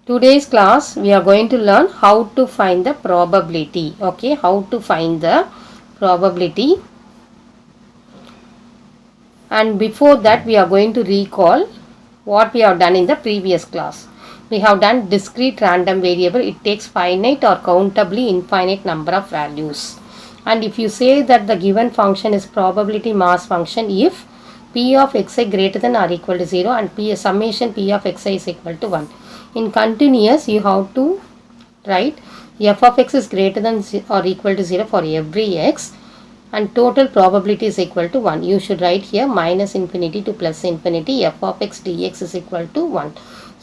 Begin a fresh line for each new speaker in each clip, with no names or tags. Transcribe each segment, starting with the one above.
Today's class we are going to learn how to find the probability. Okay, how to find the probability. And before that we are going to recall what we have done in the previous class. We have done discrete random variable. It takes finite or countably infinite number of values. And if you say that the given function is probability mass function if p of xi greater than or equal to 0 and p summation p of xi is equal to 1. In continuous you have to write f of x is greater than or equal to 0 for every x and total probability is equal to 1. You should write here minus infinity to plus infinity f of x dx is equal to 1.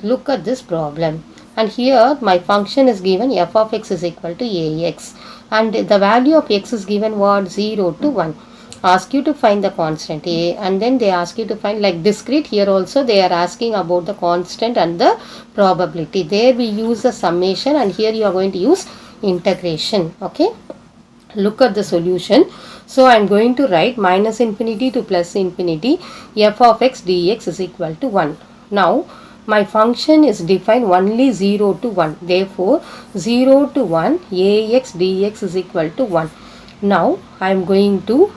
Look at this problem. And here my function is given f of x is equal to ax and the value of x is given what 0 to 1. Ask you to find the constant a and then they ask you to find like discrete. Here also they are asking about the constant and the probability. There we use the summation and here you are going to use integration. Okay, look at the solution. So I am going to write minus infinity to plus infinity f of x dx is equal to 1. Now my function is defined only 0 to 1. Therefore 0 to 1 ax dx is equal to 1. Now I am going to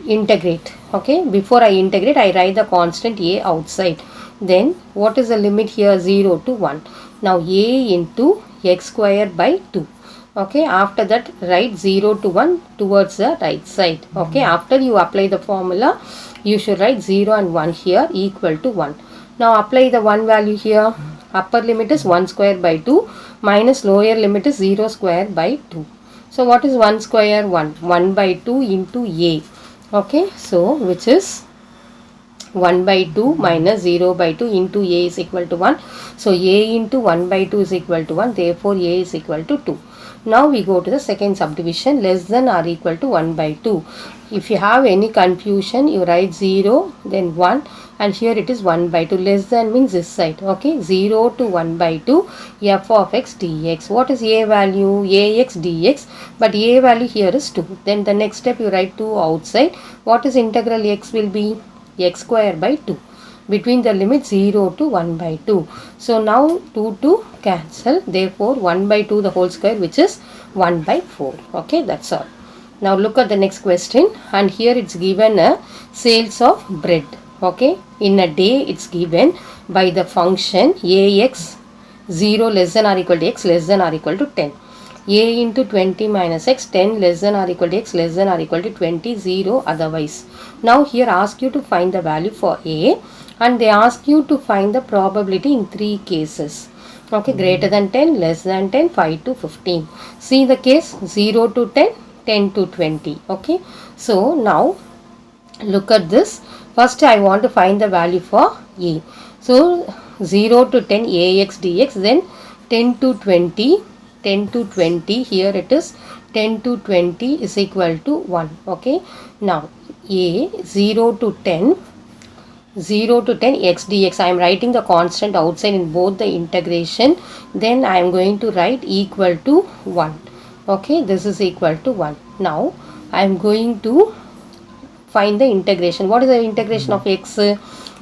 integrate. Okay, before I integrate I write the constant a outside. Then what is the limit here? 0 to 1. Now a into x square by 2. Okay, after that write 0 to 1 towards the right side. Okay, after you apply the formula you should write 0 and 1 here equal to 1. Now apply the 1 value here. Upper limit is 1 square by 2 minus lower limit is 0 square by 2. So what is 1 square? 1. 1 by 2 into a. Okay, so which is 1 by 2 minus 0 by 2 into a is equal to 1. So a into 1 by 2 is equal to 1. Therefore a is equal to 2. Now we go to the second subdivision, less than or equal to 1 by 2. If you have any confusion you write 0 then 1 and here it is 1 by 2. Less than means this side. Okay, 0 to 1 by 2 f of x dx. What is a value? Ax dx, but a value here is 2. Then the next step you write 2 outside. What is integral x will be? X square by 2 between the limit 0 to 1 by 2. So now 2 to cancel, therefore 1 by 2 the whole square which is 1 by 4. Okay, that's all. Now look at the next question and here it's given a sales of bread. Okay, in a day it's given by the function ax 0 less than or equal to x less than or equal to 10. A into 20 minus x 10 less than or equal to x less than or equal to 20 0 otherwise. Now here ask you to find the value for a and they ask you to find the probability in 3 cases. Okay, greater than 10, less than 10, 5 to 15. See the case 0 to 10, 10 to 20. Okay, so now look at this. First I want to find the value for a. So 0 to 10 ax dx, then 10 to 20, 10 to 20, here it is 10 to 20 is equal to 1. Okay, now a 0 to 10, 0 to 10 x dx. I am writing the constant outside in both the integration. Then I am going to write equal to 1. Okay, this is equal to 1. Now I am going to find the integration. What is the integration of x?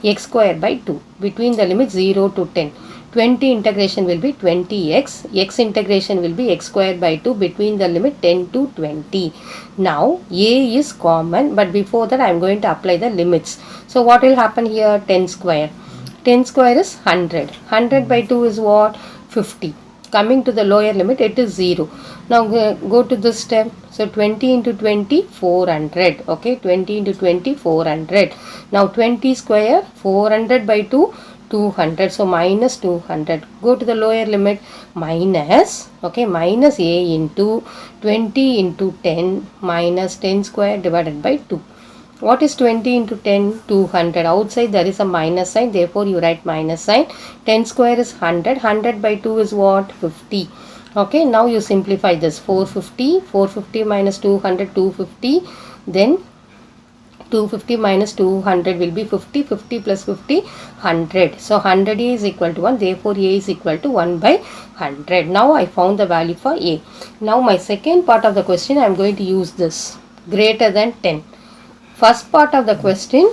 X square by 2 between the limit 0 to 10. 20 integration will be 20x. X integration will be x square by 2 between the limit 10 to 20. Now a is common, but before that I am going to apply the limits. So what will happen here? 10 square. 10 square is 100. 100 by 2 is what? 50. Coming to the lower limit it is 0. Now go to this step. So 20 into 20 400. Okay, 20 into 20 400. Now 20 square 400 by 2 200. So minus 200. Go to the lower limit minus. Okay, minus a into 20 into 10 minus 10 square divided by 2. What is 20 into 10? 200. Outside there is a minus sign, therefore you write minus sign. 10 square is 100. 100 by 2 is what? 50. Okay, now you simplify this. 450. 450 minus 200, 250. Then 250 minus 200 will be 50. 50 plus 50, 100. So 100 is equal to 1. Therefore a is equal to 1 by 100. Now I found the value for a. Now my second part of the question I am going to use this. Greater than 10. First part of the question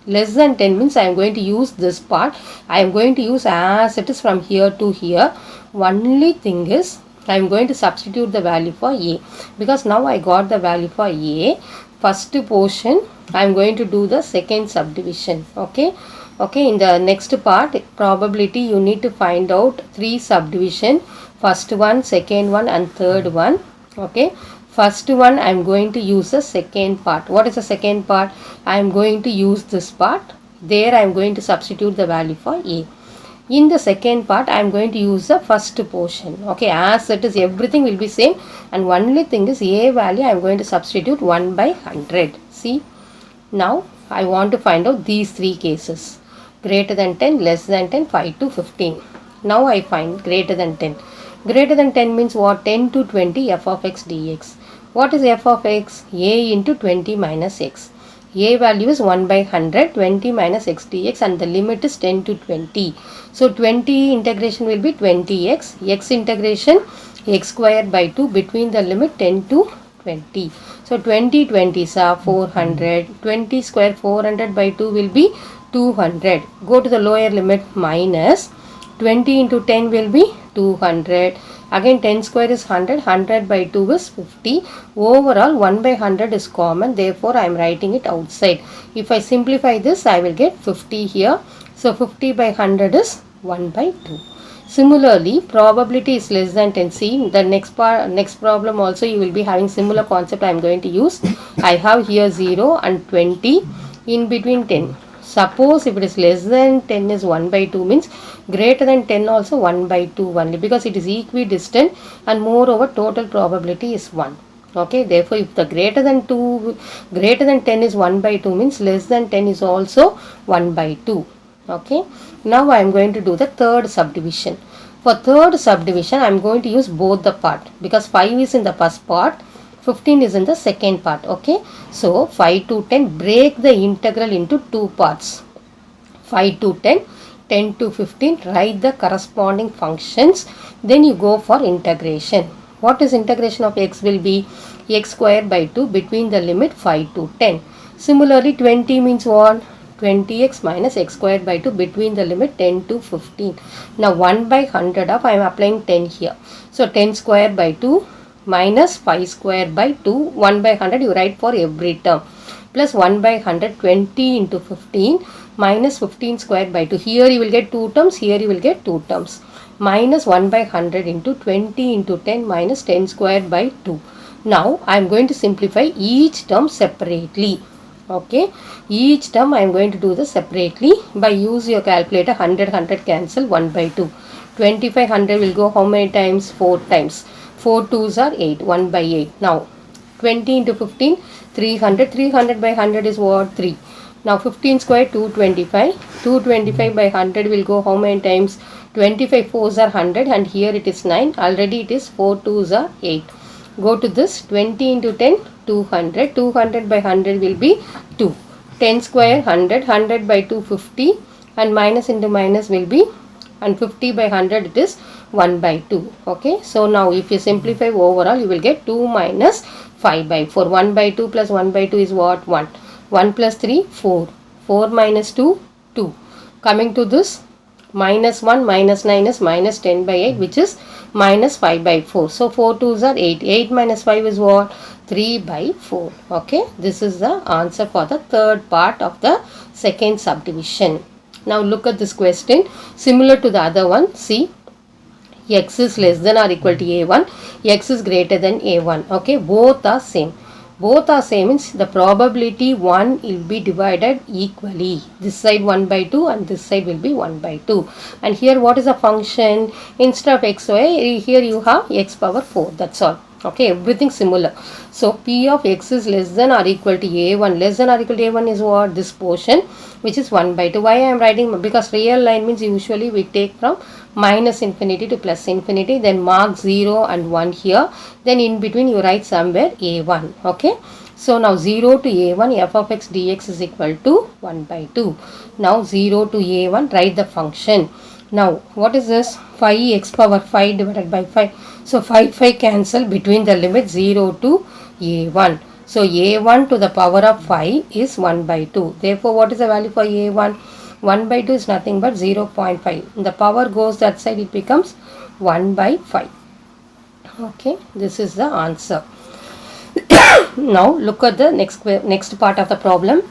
Less than 10 means I am going to use this part. I am going to use as it is from here to here. Only thing is I am going to substitute the value for A, because now I got the value for A. First portion I am going to do the second subdivision. Okay. In the next part, probability, you need to find out 3 subdivision. First one, second one and third one. Okay. First one I am going to use the second part. What is the second part? I am going to use this part. There I am going to substitute the value for A. In the second part I am going to use the first portion. Okay, as it is, everything will be same, and only thing is A value I am going to substitute 1 by 100. See, now I want to find out these 3 cases: greater than 10, less than 10, 5 to 15. Now I find greater than 10. Greater than 10 means what? 10 to 20 f of x dx. What is f of x? A into 20 minus x. A value is 1 by 100, 20 minus x dx, and the limit is 10 to 20. So 20 integration will be 20x, x integration x square by 2 between the limit 10 to 20. So 20 20s are 400, 20 square 400 by 2 will be 200. Go to the lower limit, minus 20 into 10 will be 200. Again 10 square is 100, 100 by 2 is 50. Overall 1 by 100 is common, therefore I am writing it outside. If I simplify this, I will get 50 here. So 50 by 100 is 1 by 2. Similarly, probability is less than 10. See, the next problem also you will be having similar concept I am going to use. I have here 0 and 20, in between 10. Suppose if it is less than 10 is 1 by 2, means greater than 10 also 1 by 2 only, because it is equidistant, and moreover total probability is 1. Okay, therefore if the greater than 10 is 1 by 2 means less than 10 is also 1 by 2. Okay, now I am going to do the third subdivision. For third subdivision I am going to use both the part, because 5 is in the first part, 15 is in the second part. Okay, so 5 to 10, break the integral into 2 parts. 5 to 10, 10 to 15, write the corresponding functions, then you go for integration. What is integration of x will be? X square by 2 between the limit 5 to 10. Similarly 20 means what? 20x minus x squared by 2 between the limit 10 to 15. Now 1 by 100 of, I am applying 10 here. So 10 square by 2 minus 5 square by 2, 1 by 100 you write for every term, plus 1 by 100, 20 into 15 minus 15 square by 2. Here you will get 2 terms, here you will get 2 terms. Minus 1 by 100 into 20 into 10 minus 10 square by 2. Now I am going to simplify each term separately. Okay, each term I am going to do this separately by use your calculator. 100 cancel, 1 by 2. 25 100 will go how many times? 4 times. 4 2s are 8, 1 by 8. Now 20 into 15, 300. 300 by 100 is what? 3. Now 15 square, 225. 225 by 100 will go how many times? 25 4s are 100, and here it is 9. Already it is 4 2s are 8. Go to this, 20 into 10, 200. 200 by 100 will be 2. 10 square 100, 100 by 2 50, and minus into minus will be, and 50 by 100 it is 1 by 2. Okay, so now if you simplify overall you will get 2 minus 5 by 4. 1 by 2 plus 1 by 2 is what? 1. 1 plus 3, 4. 4 minus 2, 2. Coming to this, minus 1 minus 9 is minus 10 by 8, which is minus 5 by 4. So 4 2s are 8. 8 minus 5 is what? 3 by 4. Okay, this is the answer for the third part of the second subdivision. Now look at this question, similar to the other one. See, x is less than or equal to a1, x is greater than a1. Okay, both are same. Both are same means the probability 1 will be divided equally. This side 1 by 2 and this side will be 1 by 2. And here what is the function? Instead of xy, here you have x power 4. That's all. Okay, everything similar. So p of x is less than or equal to a1. Less than or equal to a1 is what? This portion, which is 1 by 2. Why I am writing? Because real line means usually we take from minus infinity to plus infinity, then mark 0 and 1 here, then in between you write somewhere a1. Okay, so now 0 to a1, f of x dx is equal to 1 by 2. Now 0 to a1, write the function. Now what is this? 5x power 5 divided by 5. So 5 cancel between the limit 0 to a1. So a1 to the power of 5 is 1 by 2. Therefore, what is the value for a1? 1 by 2 is nothing but 0.5. The power goes that side, it becomes 1 by 5. Okay, this is the answer. Now look at the next part of the problem.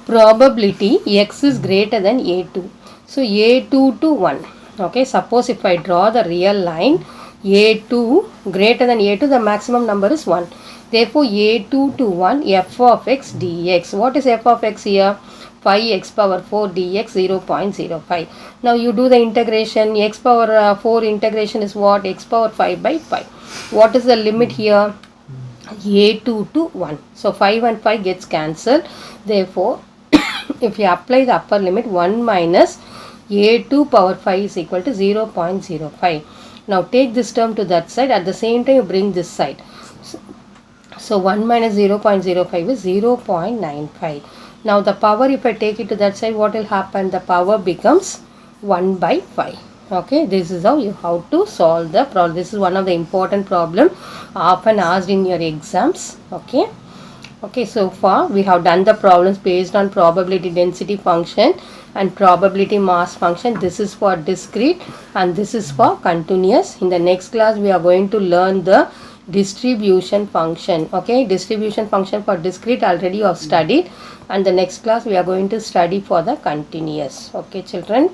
Probability x is greater than a2. So a2 to 1. Okay, suppose if I draw the real line, a2 greater than a2, the maximum number is 1. Therefore a2 to 1, f of x dx. What is f of x here? 5x power 4 dx 0.05. Now you do the integration. X power 4 integration is what? X power 5 by 5. What is the limit here? a2 to 1. So 5 and 5 gets cancelled. Therefore, if you apply the upper limit, 1 minus a2 power 5 is equal to 0.05. Now take this term to that side. At the same time, you bring this side. So 1 minus 0.05 is 0.95. Now the power, if I take it to that side, what will happen? The power becomes 1 by 5. Okay, this is how to solve the problem. This is one of the important problem often asked in your exams. Okay, so far we have done the problems based on probability density function and probability mass function. This is for discrete and this is for continuous. In the next class we are going to learn the distribution function. Okay, distribution function for discrete already you have studied, and the next class we are going to study for the continuous. Okay children.